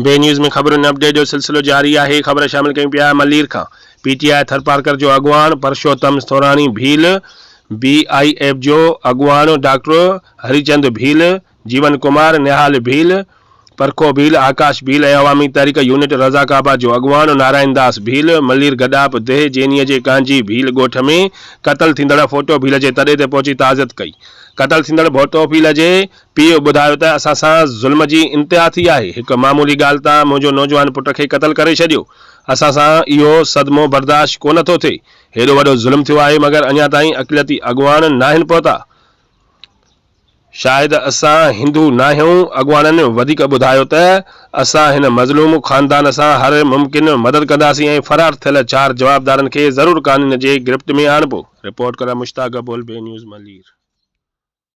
बे न्यूज़ में खबरुनि अपडेट जो सिलसिलो जारी है। खबर शामिल कयूं पिया मलीर का पीटीआई ٿرپارڪر जो अॻवाण परशोतम सौराणी भील, बीआईएफ जो अॻवाण ڈاکٹر हरचند भील, जीवन क़मار नहाल भील, परखो भील, आकाश भील ऐं عوامي तहरीक यूनिट रज़ाक आबाद जो अॻवाण नारायण भील, मलिर गडाप देह जंइई जे क़ांजी भील ॻोठ में क़तल थींदड़ फोटो भील जे तहॾे ते पहुची ताज़ियत कई। क़तल थींदड़ फोटो भील जे पीउ ॿुधायो त असां सां ज़ुल्म जी इंतिहा थी आहे। हिकु मामूली ॻाल्हि तां मुंहिंजो नौजवान पुट खे क़तल करे छॾियो। असां सां इहो सदमो बर्दाश्त कोन थो थिए। हेॾो वॾो ज़ुल्म थियो आहे मगर अञा ताईं अक़लियती अॻवान नाहिनि पहुता। शायद असां हिंदू नाहियूं। अॻवाणनि वधीक ॿुधायो त असां हिन मज़लूम ख़ानदान सां हर मुमकिन मदद कंदासीं ऐं फरार थियल 4 जवाबदारनि खे ज़रूर कानून जे गिरफ़्त में आणिबो। रिपोर्ट कर मुश्ताक, गबول बे न्यूज़ मलिर।